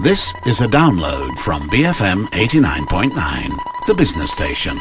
This is a download from BFM 89.9, the business station.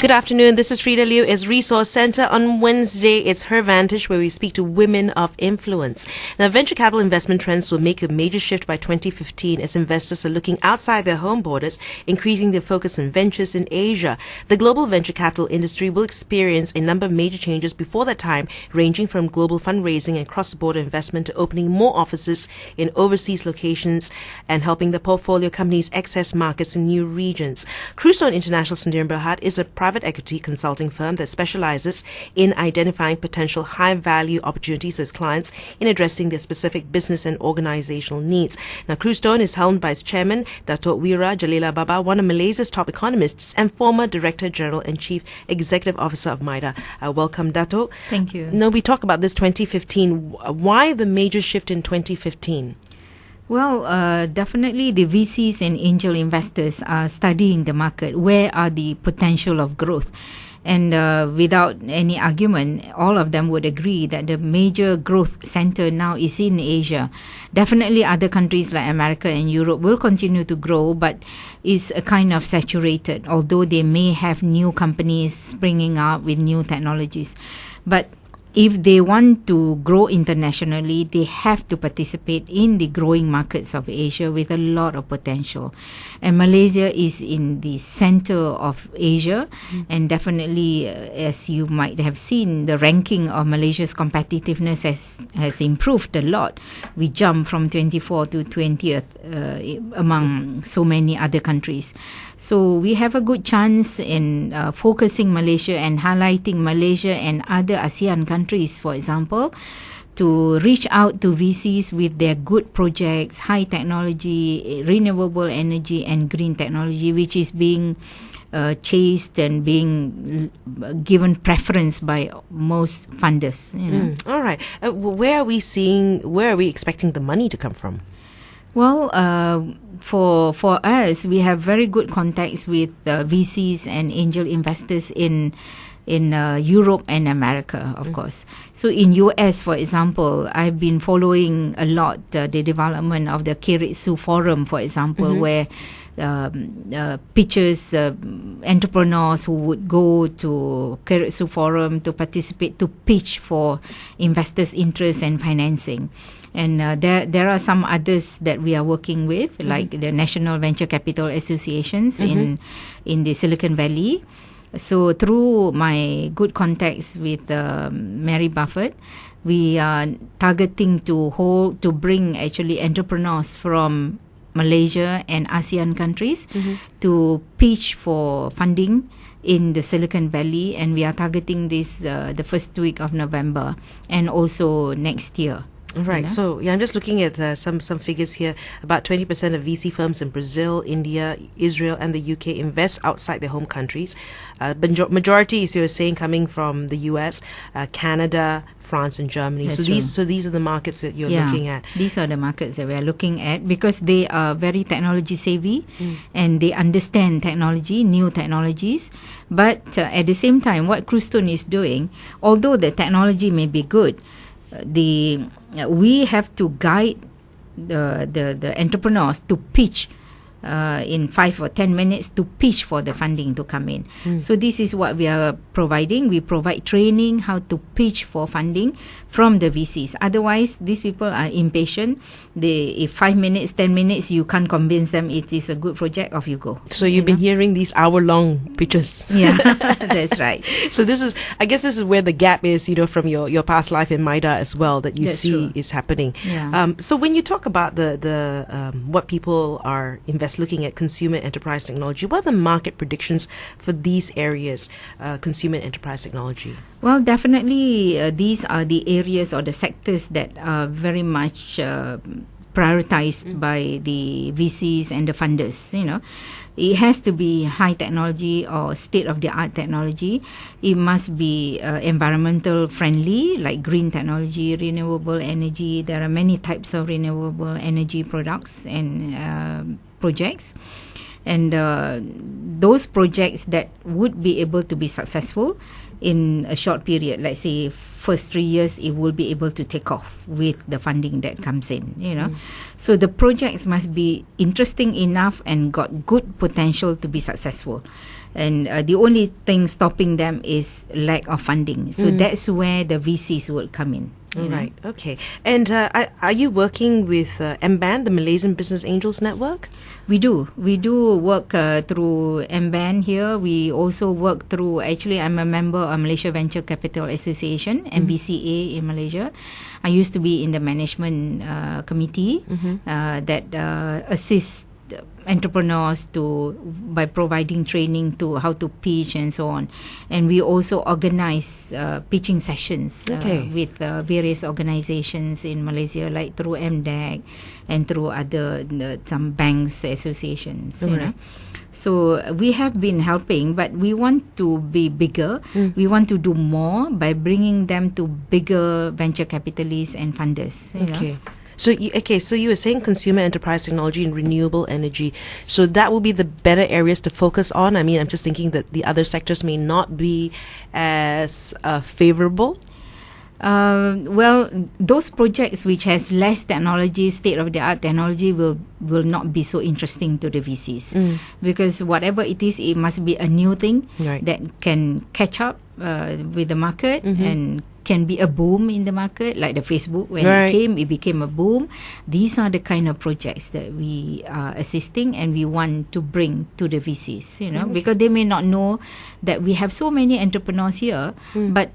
Good afternoon. This is Frida Liu's Resource Center. On Wednesday, it's Her Vantage, where we speak to women of influence. Now, venture capital investment trends will make a major shift by 2015 as investors are looking outside their home borders, increasing their focus on ventures in Asia. The global venture capital industry will experience a number of major changes before that time, ranging from global fundraising and cross-border investment to opening more offices in overseas locations and helping the portfolio companies access markets in new regions. Cruistone International Sdn Bhd is a private equity consulting firm that specializes in identifying potential high-value opportunities for its clients in addressing their specific business and organizational needs. Now, Cruistone is helmed by its chairman, Datuk Jalilah Baba, one of Malaysia's top economists and former Director General and Chief Executive Officer of MIDA. Welcome, Datuk. Thank you. Now, we talk about this 2015. Why the major shift in 2015? Well, definitely the VCs and angel investors are studying the market. Where are the potential of growth? And without any argument, all of them would agree that the major growth center now is in Asia. Definitely other countries like America and Europe will continue to grow, but is a kind of saturated, although they may have new companies springing up with new technologies. But if they want to grow internationally, they have to participate in the growing markets of Asia with a lot of potential. And Malaysia is in the center of Asia, and definitely, as you might have seen, the ranking of Malaysia's competitiveness has improved a lot. We jumped from 24 to 20th among so many other countries. So we have a good chance in focusing Malaysia and highlighting Malaysia and other ASEAN countries, for example, to reach out to VCs with their good projects, high technology, renewable energy and green technology, which is being chased and being given preference by most funders. All right. Where are we expecting the money to come from? Well, for us, we have very good contacts with VCs and angel investors in Europe and America, of course. So in US, for example, I've been following a lot the development of the Keiretsu Forum, for example, where pitchers, entrepreneurs who would go to Keiretsu Forum to participate, to pitch for investors' interest and financing. And there are some others that we are working with, like the National Venture Capital Associations in the Silicon Valley. So through my good contacts with Mary Buffett, we are targeting to bring actually entrepreneurs from Malaysia and ASEAN countries to pitch for funding in the Silicon Valley, and we are targeting this the first week of November and also next year. Right. So, I'm just looking at some figures here. About 20% of VC firms in Brazil, India, Israel, and the UK invest outside their home countries. Majority, as you were saying, coming from the US, Canada, France, and Germany. That's so these are the markets that you're looking at. These are the markets that we are looking at because they are very technology savvy and they understand technology, new technologies. But at the same time, what Cruistone is doing, although the technology may be good, we have to guide the entrepreneurs to pitch in 5 or 10 minutes to pitch for the funding to come in. So this is what we are providing. We provide training how to pitch for funding from the VCs. Otherwise, these people are impatient. If 5 minutes, 10 minutes, you can't convince them it is a good project, off you go. So you've been hearing these hour-long pitches. Yeah, that's right. So I guess this is where the gap is, from your past life in MIDA as well, that you see is happening. Yeah. So when you talk about the what people are looking at consumer enterprise technology, what are the market predictions for these areas, consumer enterprise technology? Well, definitely these are the areas or the sectors that are very much prioritized by the VCs and the funders. It has to be high technology or state-of-the-art technology. It must be environmental friendly, like green technology, renewable energy. There are many types of renewable energy products and projects. And those projects that would be able to be successful in a short period, let's say first 3 years, it will be able to take off with the funding that comes in, So the projects must be interesting enough and got good potential to be successful. And the only thing stopping them is lack of funding. So that's where the VCs will come in. Right. Okay. And are you working with MBAN, the Malaysian Business Angels Network? We do work through MBAN here. We also work through, actually I'm a member of Malaysia Venture Capital Association, MVCA in Malaysia. I used to be in the management committee that assists entrepreneurs by providing training to how to pitch and so on. And we also organize pitching sessions with various organizations in Malaysia, like through MDAC and through other some banks associations. You know? So we have been helping, but we want to be bigger. We want to do more by bringing them to bigger venture capitalists and funders. You know? So you were saying consumer enterprise technology and renewable energy. So that will be the better areas to focus on. I mean, I'm just thinking that the other sectors may not be as favorable. Well, those projects which has less technology, state-of-the-art technology, will not be so interesting to the VCs because whatever it is, it must be a new thing that can catch up with the market and can be a boom in the market, like the Facebook. When it became a boom. These are the kind of projects that we are assisting and we want to bring to the VCs, because they may not know that we have so many entrepreneurs here, but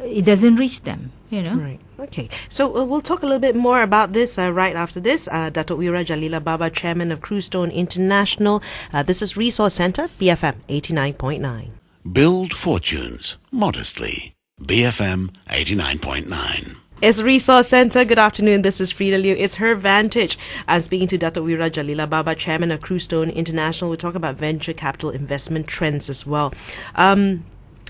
it doesn't reach them, Right. Okay. So we'll talk a little bit more about this right after this. Datuk Jalilah Baba, Chairman of Cruistone International. This is Resource Centre, BFM 89.9. Build fortunes modestly. BFM 89.9. It's Resource Centre. Good afternoon. This is Frida Liu. It's Her Vantage. I'm speaking to Datuk Jalilah Baba, Chairman of Cruistone International. We'll talk about venture capital investment trends as well.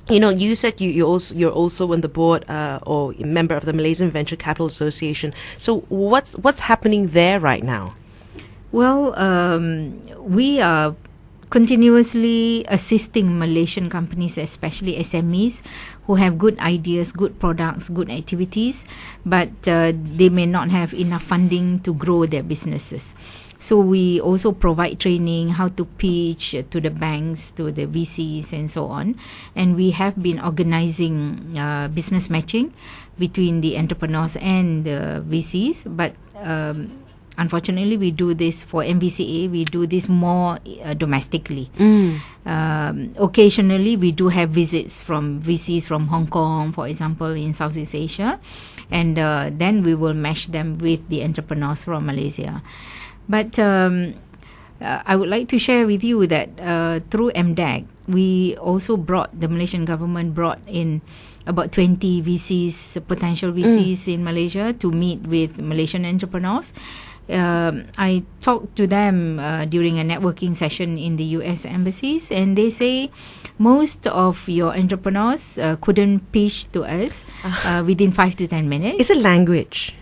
You said you're also on the board or a member of the Malaysian Venture Capital Association. So what's happening there right now? Well, we are continuously assisting Malaysian companies, especially SMEs, who have good ideas, good products, good activities, but they may not have enough funding to grow their businesses. So we also provide training how to pitch to the banks, to the VCs and so on. And we have been organizing business matching between the entrepreneurs and the VCs. But unfortunately, we do this for MVCA. We do this more domestically. Occasionally, we do have visits from VCs from Hong Kong, for example, in Southeast Asia. And then we will match them with the entrepreneurs from Malaysia. But I would like to share with you that through MDAC, the Malaysian government brought in about 20 VCs, potential VCs in Malaysia to meet with Malaysian entrepreneurs. I talked to them during a networking session in the US embassies, and they say most of your entrepreneurs couldn't pitch to us within 5 to 10 minutes. Is it language?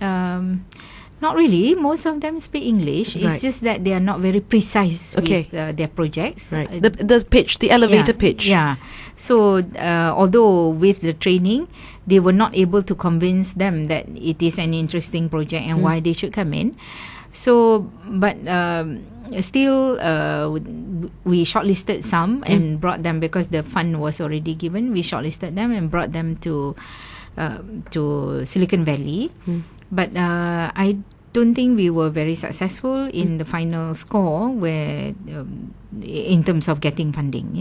Not really. Most of them speak English. It's just that they are not very precise with their projects. Right. The pitch, the elevator pitch. Yeah. So although with the training, they were not able to convince them that it is an interesting project and why they should come in. So, but still, we shortlisted some and brought them, because the fund was already given. We shortlisted them and brought them to Silicon Valley. But I don't think we were very successful in the final score, where in terms of getting funding,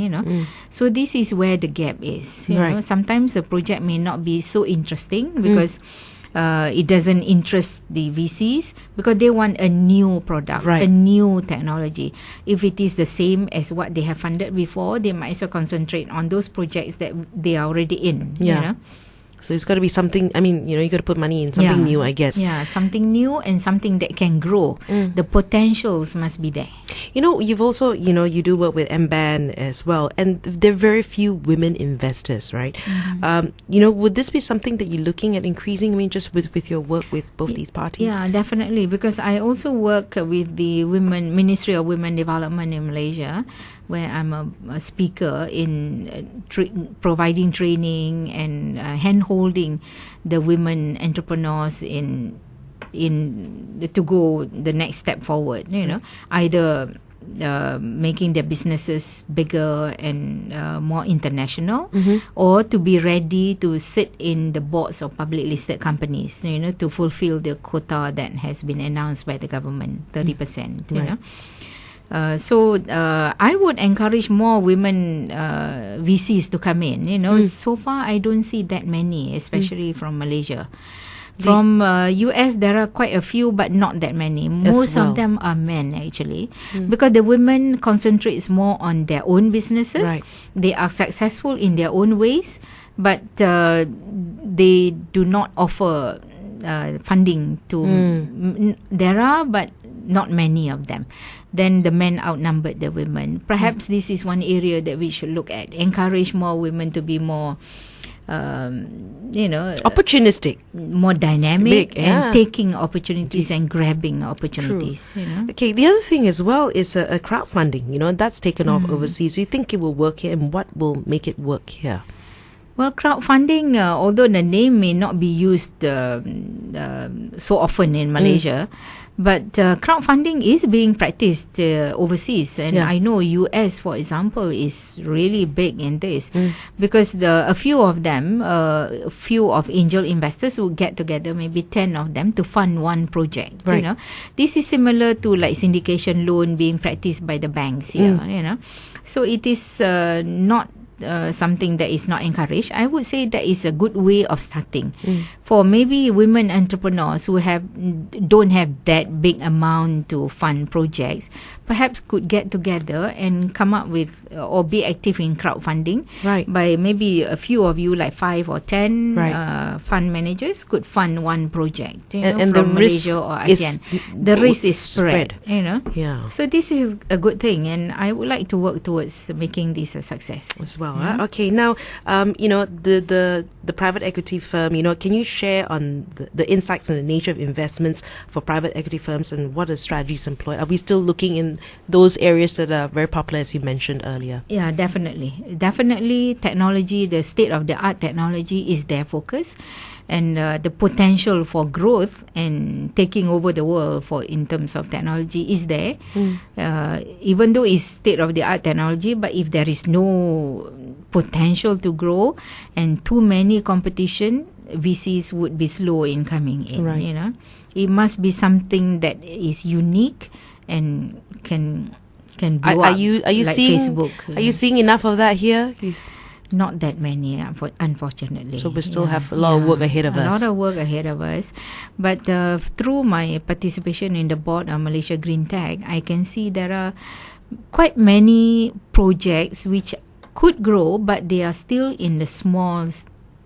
So this is where the gap is. You know, sometimes the project may not be so interesting because it doesn't interest the VCs, because they want a new product, a new technology. If it is the same as what they have funded before, they might as well concentrate on those projects that they are already in. You know? So it's got to be something, I mean, you got to put money in something new, I guess. Yeah, something new and something that can grow. The potentials must be there. You've also, you do work with MBAN as well, and there are very few women investors, right? Would this be something that you're looking at increasing? I mean, just with your work with both these parties? Yeah, definitely, because I also work with the Ministry of Women Development in Malaysia, where I'm a speaker in providing training and hand-holding the women entrepreneurs in to go the next step forward, either making their businesses bigger and more international, or to be ready to sit in the boards of public listed companies, to fulfill the quota that has been announced by the government, 30%, So I would encourage more women VCs to come in. So far I don't see that many, especially from Malaysia. From US, there are quite a few, but not that many. Most of them are men, actually, because the women concentrates more on their own businesses. Right. They are successful in their own ways, but they do not offer funding to. There are, but not many of them. Then the men outnumbered the women. Perhaps this is one area that we should look at. Encourage more women to be more opportunistic, more dynamic, and taking opportunities and grabbing opportunities. Okay, the other thing as well is a crowdfunding. That's taken off overseas. Do you think it will work here, and what will make it work here? Well, crowdfunding, although the name may not be used so often in Malaysia, but crowdfunding is being practiced overseas. And I know US, for example, is really big in this, because a few of them, a few of angel investors will get together, maybe 10 of them, to fund one project. Right. This is similar to like syndication loan being practiced by the banks here. So it is not something that is not encouraged. I would say that is a good way of starting for maybe women entrepreneurs who don't have that big amount to fund projects. Perhaps could get together and come up with or be active in crowdfunding. Right. By maybe a few of you, like 5 or 10 fund managers could fund one project. And from the risk Malaysia or ASEAN. The risk is spread. Yeah. So this is a good thing, and I would like to work towards making this a success as well. Okay, now the private equity firm, can you share on the insights on the nature of investments for private equity firms, and what are strategies employed? Are we still looking in those areas that are very popular, as you mentioned earlier? Yeah, definitely technology, the state of the art technology is their focus, and the potential for growth and taking over the world in terms of technology is there. Even though it's state of the art technology, but if there is no potential to grow and too many competition, VCs would be slow in coming in. Right. It must be something that is unique and can blow up. Are you like seeing Facebook? Are you seeing enough of that here? Not that many, unfortunately. So we still have a lot of work ahead of us. A lot of work ahead of us. But through my participation in the board of Malaysia Green Tech, I can see there are quite many projects which could grow, but they are still in the small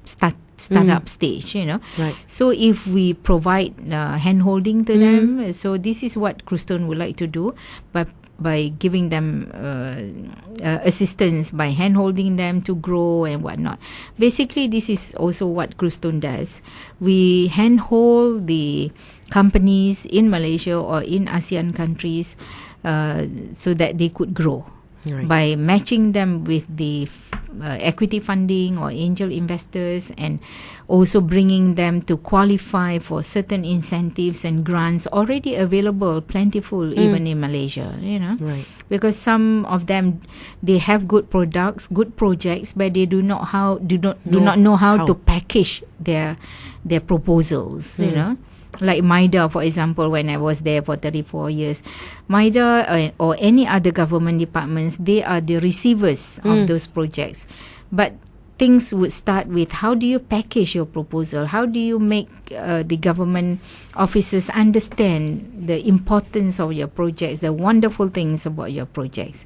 startup stage, Right. So if we provide hand-holding to them, so this is what Kruston would like to do, but by giving them assistance, by hand-holding them to grow and whatnot. Basically, this is also what Kruston does. We hand-hold the companies in Malaysia or in ASEAN countries so that they could grow. Right. By matching them with the equity funding or angel investors, and also bringing them to qualify for certain incentives and grants already available, plentiful even in Malaysia, Right. Because some of them, they have good products, good projects, but they do not know how to package their proposals, Like MIDA, for example, when I was there for 34 years, MIDA or any other government departments, they are the receivers of those projects. But things would start with, how do you package your proposal? How do you make the government officers understand the importance of your projects, the wonderful things about your projects?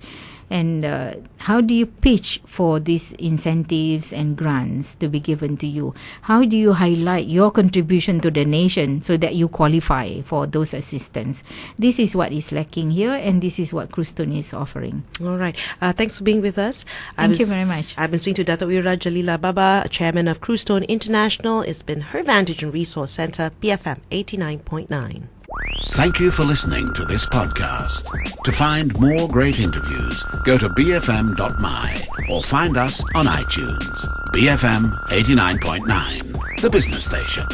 And how do you pitch for these incentives and grants to be given to you? How do you highlight your contribution to the nation so that you qualify for those assistance? This is what is lacking here, and this is what Krustone is offering. All right. Thanks for being with us. Thank you very much. I've been speaking to Datuk Jalilah Baba, Chairman of Krustone International. It's been Her Vantage and Resource Centre, BFM 89.9. Thank you for listening to this podcast. To find more great interviews, go to bfm.my or find us on iTunes. BFM 89.9, the business station.